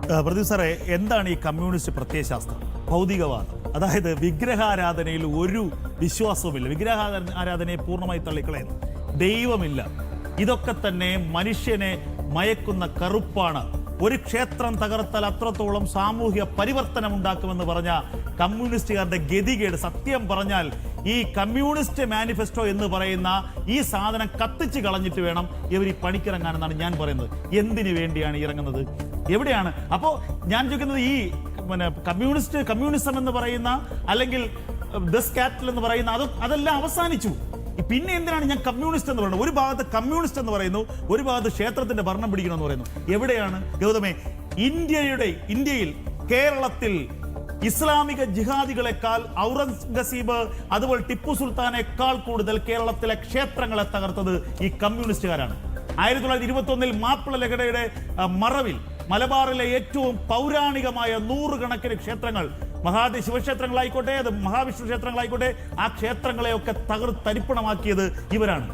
പ്രദീപ് സാറേ, എന്താണ് ഈ കമ്മ്യൂണിസ്റ്റ് പ്രത്യയശാസ്ത്രം? ഭൗതികവാദം, അതായത് വിഗ്രഹാരാധനയിൽ ഒരു വിശ്വാസവുമില്ല, വിഗ്രഹാരാധനയെ പൂർണ്ണമായി തള്ളിക്കളയുന്നു, ദൈവമില്ല. ഇതൊക്കെ തന്നെ മനുഷ്യനെ മയക്കുന്ന കറുപ്പാണ്. ഒരു ക്ഷേത്രം തകർത്താൽ അത്രത്തോളം സാമൂഹ്യ പരിവർത്തനം ഉണ്ടാക്കുമെന്ന് പറഞ്ഞ കമ്മ്യൂണിസ്റ്റുകാരുടെ ഗതികേട്, സത്യം പറഞ്ഞാൽ ഈ കമ്മ്യൂണിസ്റ്റ് മാനിഫെസ്റ്റോ എന്ന് പറയുന്ന ഈ സാധനം കത്തിച്ച് കളഞ്ഞിട്ട് വേണം ഇവർ ഈ പണിക്കിറങ്ങാനെന്നാണ് ഞാൻ പറയുന്നത്. എന്തിനു വേണ്ടിയാണ് ഇറങ്ങുന്നത്? എവിടെയാണ്? അപ്പോൾ ഞാൻ ചോദിക്കുന്നത്, ഈ കമ്മ്യൂണിസം എന്ന് പറയുന്ന, അല്ലെങ്കിൽ ദസ് ക്യാപിറ്റൽ എന്ന് പറയുന്ന അതെല്ലാം അവസാനിച്ചു. പിന്നെ എന്തിനാണ് ഞാൻ കമ്മ്യൂണിസ്റ്റ് എന്ന് പറയുന്നത്? ഒരു ഭാഗത്ത് കമ്മ്യൂണിസ്റ്റ് എന്ന് പറയുന്നു, ഒരു ഭാഗത്ത് ക്ഷേത്രത്തിന്റെ ഭരണം പിടിക്കണമെന്ന് പറയുന്നു. എവിടെയാണ് ഗൗതമേ? ഇന്ത്യയിൽ കേരളത്തിൽ ഇസ്ലാമിക ജിഹാദികളെക്കാൾ ഔറംഗസീബ്, അതുപോലെ ടിപ്പു സുൽത്താനേക്കാൾ കൂടുതൽ കേരളത്തിലെ ക്ഷേത്രങ്ങളെ തകർത്തത് ഈ കമ്മ്യൂണിസ്റ്റുകാരാണ്. 1921 മാപ്പിള ലഹളയുടെ മറവിൽ മലബാറിലെ ഏറ്റവും പൗരാണികമായ 100 കണക്കിന് ക്ഷേത്രങ്ങൾ, ശിവക്ഷേത്രങ്ങളായിക്കോട്ടെ, അത് മഹാവിഷ്ണു ക്ഷേത്രങ്ങളായിക്കോട്ടെ, ആ ക്ഷേത്രങ്ങളെയൊക്കെ തരിപ്പണമാക്കിയത് ഇവരാണ്.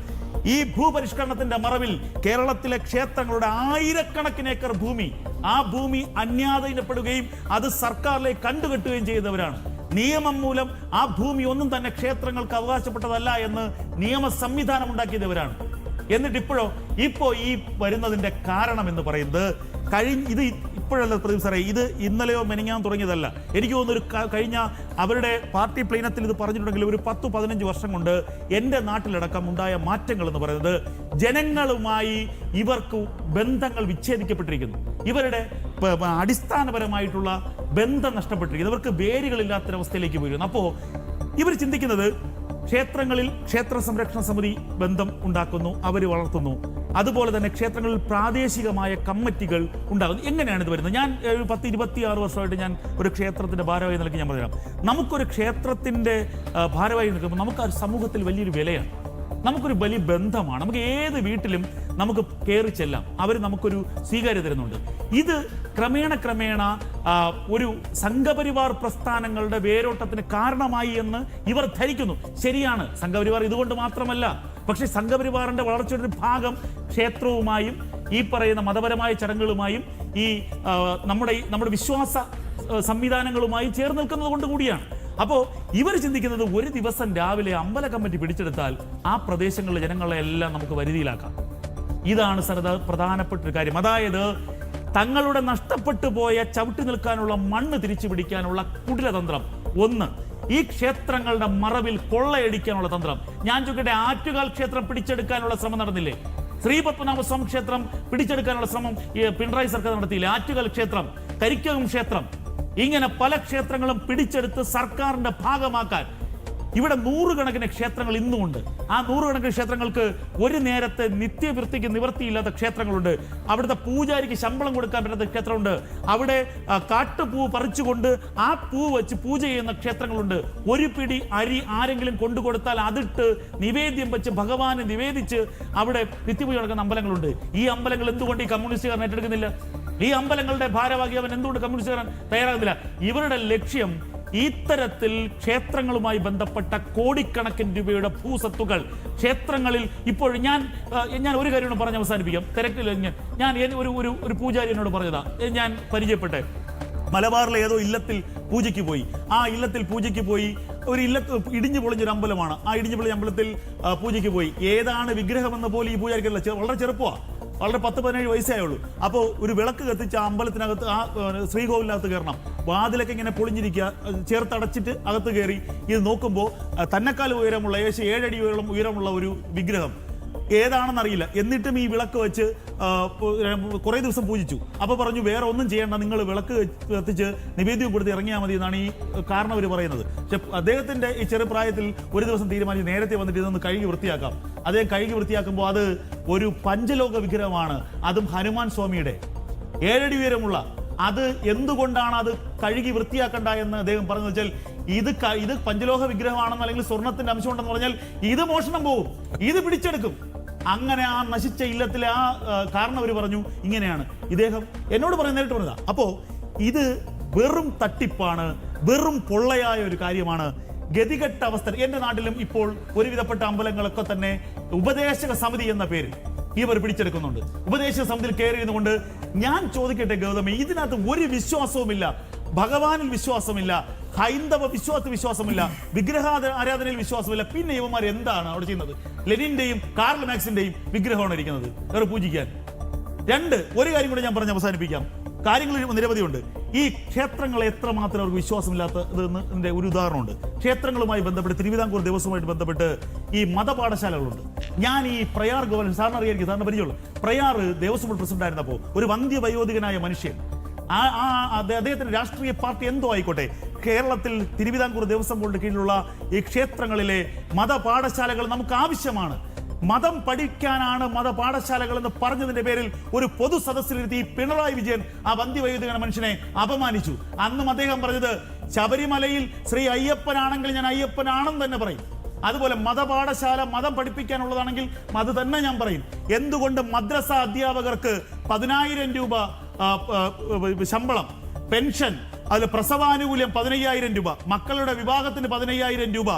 ഈ ഭൂപരിഷ്കരണത്തിന്റെ മറവിൽ കേരളത്തിലെ ക്ഷേത്രങ്ങളുടെ ആയിരക്കണക്കിന് ഏക്കർ ഭൂമി, ആ ഭൂമി അന്യാധീനപ്പെടുകയും അത് സർക്കാരിലേക്ക് കണ്ടുകെട്ടുകയും ചെയ്തവരാണ്. നിയമം മൂലം ആ ഭൂമി ഒന്നും തന്നെ ക്ഷേത്രങ്ങൾക്ക് അവകാശപ്പെട്ടതല്ല എന്ന് നിയമ സംവിധാനം ഉണ്ടാക്കിയവരാണ്. എന്നിട്ട് ഇപ്പോ ഈ വരുന്നതിന്റെ കാരണം എന്ന് പറയുന്നത്, ഇത് ഇപ്പോഴല്ല പ്രദീപ് സാറേ, ഇത് ഇന്നലെയോ മെനങ്ങാൻ തുടങ്ങിയതല്ല. എനിക്ക് തോന്നുന്നു കഴിഞ്ഞ അവരുടെ പാർട്ടി പ്ലീനത്തിൽ ഇത് പറഞ്ഞിട്ടുണ്ടെങ്കിൽ ഒരു 10-15 വർഷം കൊണ്ട് എൻ്റെ നാട്ടിലടക്കം ഉണ്ടായ മാറ്റങ്ങൾ എന്ന് പറയുന്നത്, ജനങ്ങളുമായി ഇവർക്ക് ബന്ധങ്ങൾ വിച്ഛേദിക്കപ്പെട്ടിരിക്കുന്നു. ഇവരുടെ അടിസ്ഥാനപരമായിട്ടുള്ള ബന്ധം നഷ്ടപ്പെട്ടിരിക്കുന്നു. ഇവർക്ക് വേരുകളില്ലാത്തൊരവസ്ഥയിലേക്ക് പോയിരുന്നു. അപ്പോൾ ഇവർ ചിന്തിക്കുന്നത്, ക്ഷേത്രങ്ങളിൽ ക്ഷേത്ര സംരക്ഷണ സമിതി ബന്ധം ഉണ്ടാക്കുന്നു, അവർ വളർത്തുന്നു. അതുപോലെ തന്നെ ക്ഷേത്രങ്ങളിൽ പ്രാദേശികമായ കമ്മിറ്റികൾ ഉണ്ടാകുന്നു. എങ്ങനെയാണ് ഇത് വരുന്നത്? ഞാൻ 10-26 വർഷമായിട്ട് ഞാൻ ഒരു ക്ഷേത്രത്തിന്റെ ഭാരവാഹി നിലയ്ക്ക് ഞാൻ പറയാം, നമുക്കൊരു ക്ഷേത്രത്തിന്റെ ഭാരവാഹി നിൽക്കുമ്പോൾ നമുക്ക് ആ സമൂഹത്തിൽ വലിയൊരു വിലയാണ്, നമുക്കൊരു വലിയ ബന്ധമാണ്. നമുക്ക് ഏത് വീട്ടിലും നമുക്ക് കയറി ചെല്ലാം, അവർ നമുക്കൊരു സ്വീകാര്യത തരുന്നുണ്ട്. ഇത് ക്രമേണ ഒരു സംഘപരിവാർ പ്രസ്ഥാനങ്ങളുടെ വേരോട്ടത്തിന് കാരണമായി എന്ന് ഇവർ ധരിക്കുന്നു. ശരിയാണ്, സംഘപരിവാർ ഇതുകൊണ്ട് മാത്രമല്ല. പക്ഷേ സംഘപരിവാറിന്റെ വളർച്ചയുടെ ഒരു ഭാഗം ക്ഷേത്രവുമായും ഈ പറയുന്ന മതപരമായ ചടങ്ങുകളുമായും ഈ നമ്മുടെ വിശ്വാസ സംവിധാനങ്ങളുമായി ചേർന്ന് നിൽക്കുന്നത് കൊണ്ട് കൂടിയാണ്. അപ്പോൾ ഇവർ ചിന്തിക്കുന്നത്, ഒരു ദിവസം രാവിലെ അമ്പല കമ്മിറ്റി പിടിച്ചെടുത്താൽ ആ പ്രദേശങ്ങളിലെ ജനങ്ങളെ എല്ലാം നമുക്ക് വരുതിയിലാക്കാം. ഇതാണ് പ്രധാനപ്പെട്ട ഒരു കാര്യം. അതായത് തങ്ങളുടെ നഷ്ടപ്പെട്ടു പോയ ചവിട്ടി നിൽക്കാനുള്ള മണ്ണ് തിരിച്ചു പിടിക്കാനുള്ള കുടിലതന്ത്രം ഒന്ന്, ഈ ക്ഷേത്രങ്ങളുടെ മറവിൽ കൊള്ളയടിക്കാനുള്ള തന്ത്രം. ഞാൻ ചോദിക്കട്ടെ, ആറ്റുകാൽ ക്ഷേത്രം പിടിച്ചെടുക്കാനുള്ള ശ്രമം നടന്നില്ലേ? ശ്രീപത്മനാഭസ്വാമി ക്ഷേത്രം പിടിച്ചെടുക്കാനുള്ള ശ്രമം പിണറായി സർക്കാർ നടത്തിയില്ലേ? ആറ്റുകാൽ ക്ഷേത്രം, കരിക്കകം ക്ഷേത്രം, ഇങ്ങനെ പല ക്ഷേത്രങ്ങളും പിടിച്ചെടുത്ത് സർക്കാരിന്റെ ഭാഗമാക്കാൻ ഇവിടെ 100 കണക്കിന് ക്ഷേത്രങ്ങൾ ഇന്നുമുണ്ട്. ആ 100 കണക്കിന് ക്ഷേത്രങ്ങൾക്ക് ഒരു നേരത്തെ നിത്യവൃത്തിക്ക് നിവൃത്തിയില്ലാത്ത ക്ഷേത്രങ്ങളുണ്ട്. അവിടുത്തെ പൂജാരിക്ക് ശമ്പളം കൊടുക്കാൻ പറ്റാത്ത ക്ഷേത്രമുണ്ട്. അവിടെ കാട്ടുപൂ പറിച്ചുകൊണ്ട് ആ പൂ വെച്ച് പൂജ ചെയ്യുന്ന ക്ഷേത്രങ്ങളുണ്ട്. ഒരു പിടി അരി ആരെങ്കിലും കൊണ്ടുകൊടുത്താൽ അതിട്ട് നിവേദ്യം വെച്ച് ഭഗവാന് നിവേദിച്ച് അവിടെ നിത്യപൂജ നടക്കുന്ന അമ്പലങ്ങളുണ്ട്. ഈ അമ്പലങ്ങൾ എന്തുകൊണ്ട് ഈ കമ്മ്യൂണിസ്റ്റുകാരൻ ഏറ്റെടുക്കുന്നില്ല? ഈ അമ്പലങ്ങളുടെ ഭാരവാഹി അവൻ എന്തുകൊണ്ട് കമ്മ്യൂണിസ്റ്റുകാരൻ തയ്യാറാകുന്നില്ല? ഇവരുടെ ലക്ഷ്യം ഇത്തരത്തിൽ ക്ഷേത്രങ്ങളുമായി ബന്ധപ്പെട്ട കോടിക്കണക്കിന് രൂപയുടെ ഭൂസ്വത്തുകൾ ക്ഷേത്രങ്ങളിൽ. ഇപ്പോൾ ഞാൻ ഒരു കാര്യം പറഞ്ഞ് അവസാനിപ്പിക്കാം, തിരക്കിൽ. ഞാൻ ഒരു പൂജാരി എന്നോട് പറഞ്ഞതാ, ഞാൻ പരിചയപ്പെട്ടെ മലബാറിലെ ഏതോ ഇല്ലത്തിൽ പൂജയ്ക്ക് പോയി. ആ ഇല്ലത്തിൽ പൂജയ്ക്ക് പോയി, ഒരു ഇല്ലത്ത് ഇടിഞ്ഞു പൊളിഞ്ഞൊരു അമ്പലമാണ്. ആ ഇടിഞ്ഞു പൊളിഞ്ഞ അമ്പലത്തിൽ പൂജയ്ക്ക് പോയി. ഏതാണ് വിഗ്രഹമെന്ന് പോലും ഈ പൂജാരിക്കല്ല, വളരെ ചെറുപ്പമാണ്, വളരെ 10-17 വയസ്സേ ഉള്ളൂ. അപ്പോൾ ഒരു വിളക്ക് കത്തിച്ച് ആ അമ്പലത്തിനകത്ത്, ആ ശ്രീകോവിലിനകത്ത് കയറണം. വാതിലൊക്കെ ഇങ്ങനെ പൊളിഞ്ഞിരിക്കുക, ചേർത്തടച്ചിട്ട് അകത്ത് കയറി ഇത് നോക്കുമ്പോൾ തന്നെക്കാൽ ഉയരമുള്ള, ഏകദേശം 7 അടി ഉയരമുള്ള ഒരു വിഗ്രഹം, ഏതാണെന്നറിയില്ല. എന്നിട്ടും ഈ വിളക്ക് വെച്ച് കുറേ ദിവസം പൂജിച്ചു. അപ്പോൾ പറഞ്ഞു, വേറെ ഒന്നും ചെയ്യേണ്ട, നിങ്ങൾ വിളക്ക് കത്തിച്ച് നിവേദ്യം കൊടുത്ത് ഇറങ്ങിയാൽ മതി എന്നാണ് ഈ കാരണവർ പറയുന്നത്. പക്ഷെ അദ്ദേഹത്തിന്റെ ഈ ചെറുപ്രായത്തിൽ ഒരു ദിവസം തീരുമാനിച്ച് നേരത്തെ വന്നിട്ട് ഇതൊന്ന് കഴുകി വൃത്തിയാക്കാം. അദ്ദേഹം കഴുകി വൃത്തിയാക്കുമ്പോൾ അത് ഒരു പഞ്ചലോക വിഗ്രഹമാണ്, അതും ഹനുമാൻ സ്വാമിയുടെ 7 അടി ഉയരമുള്ള. അത് എന്തുകൊണ്ടാണ് അത് കഴുകി വൃത്തിയാക്കണ്ട എന്ന് അദ്ദേഹം പറഞ്ഞു വെച്ചാൽ, ഇത് പഞ്ചലോഹ വിഗ്രഹമാണെന്ന്, അല്ലെങ്കിൽ സ്വർണത്തിന്റെ അംശം ഉണ്ടെന്ന് പറഞ്ഞാൽ ഇത് മോഷണം പോകും, ഇത് പിടിച്ചെടുക്കും. അങ്ങനെ ആ നശിച്ച ഇല്ലത്തിലെ ആ കാരണവർ പറഞ്ഞു ഇങ്ങനെയാണ്. ഇദ്ദേഹം എന്നോട് നേരിട്ട് പറഞ്ഞതാ. അപ്പോൾ ഇത് വെറും തട്ടിപ്പാണ്, വെറും പൊള്ളയായ ഒരു കാര്യമാണ്. ഗതികെട്ട അവസ്ഥ എൻ്റെ നാട്ടിലും ഇപ്പോൾ ഒരുവിധപ്പെട്ട അമ്പലങ്ങളൊക്കെ തന്നെ ഉപദേശക സമിതി എന്ന പേരിൽ ഇവർ പിടിച്ചെടുക്കുന്നുണ്ട്. ഉപദേശക സമിതിയിൽ കയറിയിരുന്നുകൊണ്ട് ഞാൻ ചോദിക്കട്ടെ ഗൗതമി, ഇതിനകത്ത് ഒരു വിശ്വാസവുമില്ല, ഭഗവാനിൽ വിശ്വാസമില്ല, ഹൈന്ദവ വിശ്വാസമില്ല, വിഗ്രഹ ആരാധനയിൽ വിശ്വാസമില്ല, പിന്നെ ഇവന്മാർ എന്താണ് അവിടെ ചെയ്യുന്നത്? ലെനിന്റെയും കാർൽ മാക്സിന്റെയും വിഗ്രഹമാണ് ഇരിക്കുന്നത് വേറെ പൂജിക്കാൻ. ഒരു കാര്യം കൂടെ ഞാൻ പറഞ്ഞ് അവസാനിപ്പിക്കാം. കാര്യങ്ങൾ നിരവധിയുണ്ട്. ഈ ക്ഷേത്രങ്ങളെ എത്രമാത്രം അവർക്ക് വിശ്വാസമില്ലാത്തതിന്റെ ഒരു ഉദാഹരണമുണ്ട്. ക്ഷേത്രങ്ങളുമായി ബന്ധപ്പെട്ട് തിരുവിതാംകൂർ ദേവസ്വവുമായിട്ട് ബന്ധപ്പെട്ട് ഈ മതപാഠശാലകളുണ്ട്. ഞാൻ ഈ പ്രയാർ ഗവർണർ, സാറിന് അറിയായിരിക്കും, സാറിന് പരിചയമുള്ളൂ, പ്രയാർ ദേവസ്വം ബോർഡ് പ്രസിഡന്റ് ആയിരുന്നപ്പോൾ ഒരു വന്ധ്യവയോധികനായ മനുഷ്യൻ, അദ്ദേഹത്തിന്റെ രാഷ്ട്രീയ പാർട്ടി എന്തോ ആയിക്കോട്ടെ, കേരളത്തിൽ തിരുവിതാംകൂർ ദേവസ്വം ബോർഡിന് കീഴിലുള്ള ഈ ക്ഷേത്രങ്ങളിലെ മതപാഠശാലകൾ നമുക്ക് ആവശ്യമാണ്, മതം പഠിക്കാനാണ് മതപാഠശാലകൾ എന്ന് പറഞ്ഞതിന്റെ പേരിൽ ഒരു പൊതു സദസ്സിലിരുത്തി പിണറായി വിജയൻ ആ വന്ധ്യവയോധികന മനുഷ്യനെ അപമാനിച്ചു. അന്നും അദ്ദേഹം പറഞ്ഞത്, ശബരിമലയിൽ ശ്രീ അയ്യപ്പനാണെങ്കിൽ ഞാൻ അയ്യപ്പനാണെന്ന് തന്നെ പറയും, അതുപോലെ മതപാഠശാല മതം പഠിപ്പിക്കാനുള്ളതാണെങ്കിൽ അത് തന്നെ ഞാൻ പറയും. എന്തുകൊണ്ട് മദ്രസ അധ്യാപകർക്ക് 10,000 രൂപ ശമ്പളം, പെൻഷൻ, അതിൽ പ്രസവാനുകൂല്യം 15,000 രൂപ, മക്കളുടെ വിവാഹത്തിന് 15,000 രൂപ,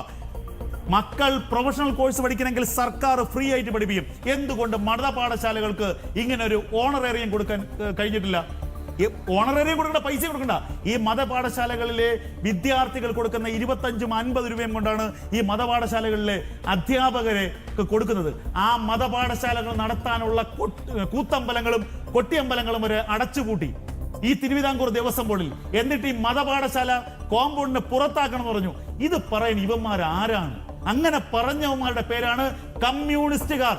മക്കൾ പ്രൊഫഷണൽ കോഴ്സ് പഠിക്കണമെങ്കിൽ സർക്കാർ ഫ്രീ ആയിട്ട് പഠിപ്പിക്കും. എന്തുകൊണ്ട് മതപാഠശാലകൾക്ക് ഇങ്ങനെ ഒരു ഓണറേറിയം കൊടുക്കാൻ കഴിഞ്ഞിട്ടില്ല? ഓണറേറിയം കൊടുക്കേണ്ട, പൈസ കൊടുക്കണ്ട. ഈ മതപാഠശാലകളിലെ വിദ്യാർത്ഥികൾ കൊടുക്കുന്ന 25-50 രൂപയും കൊണ്ടാണ് ഈ മതപാഠശാലകളിലെ അധ്യാപകരെ കൊടുക്കുന്നത്. ആ മതപാഠശാലകൾ നടത്താനുള്ള കൂത്തമ്പലങ്ങളും കൊട്ടിയമ്പലങ്ങളും വരെ അടച്ചുപൂട്ടി ഈ തിരുവിതാംകൂർ ദേവസ്വം ബോർഡിൽ. എന്നിട്ട് ഈ മതപാഠശാല കോമ്പൗണ്ടിന് പുറത്താക്കണം പറഞ്ഞു. ഇത് പറയാൻ ഇവന്മാർ ആരാണ്? അങ്ങനെ പറഞ്ഞവന്മാരുടെ പേരാണ് കമ്മ്യൂണിസ്റ്റുകാർ.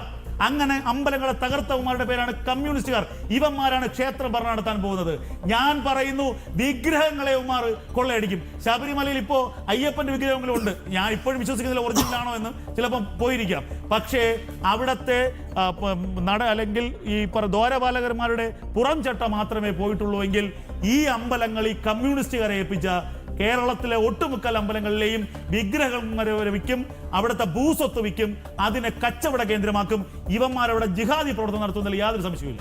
അങ്ങനെ അമ്പലങ്ങളെ തകർത്തവന്മാരുടെ പേരാണ് കമ്മ്യൂണിസ്റ്റുകാർ. ഇവന്മാരാണ് ക്ഷേത്ര ഭരണം നടത്താൻ പോകുന്നത്. ഞാൻ പറയുന്നു, വിഗ്രഹങ്ങളെ ഇവന്മാർ കൊള്ളയടിക്കും. ശബരിമലയിൽ ഇപ്പോ അയ്യപ്പന്റെ വിഗ്രഹങ്ങളും ഉണ്ട്. ഞാൻ ഇപ്പോഴും വിശ്വസിക്കുന്നില്ല ഒറിജിനലാണോ എന്ന്, ചിലപ്പം പോയിരിക്കാം. പക്ഷേ അവിടത്തെ അല്ലെങ്കിൽ ഈ ദ്വാരപാലകന്മാരുടെ പുറം ചട്ട മാത്രമേ പോയിട്ടുള്ളൂ എങ്കിൽ ഈ അമ്പലങ്ങൾ ഈ കമ്മ്യൂണിസ്റ്റുകാരെ ഏൽപ്പിച്ച കേരളത്തിലെ ഒട്ടുമുക്കൽ അമ്പലങ്ങളിലെയും വിഗ്രഹം വരെ വിൽക്കും, അവിടുത്തെ ഭൂസ്വത്ത് വിൽക്കും, അതിനെ കച്ചവട കേന്ദ്രമാക്കും. ഇവന്മാരവിടെ ജിഹാദി പ്രവർത്തനം നടത്തുന്നതിൽ യാതൊരു സംശയവുമില്ല.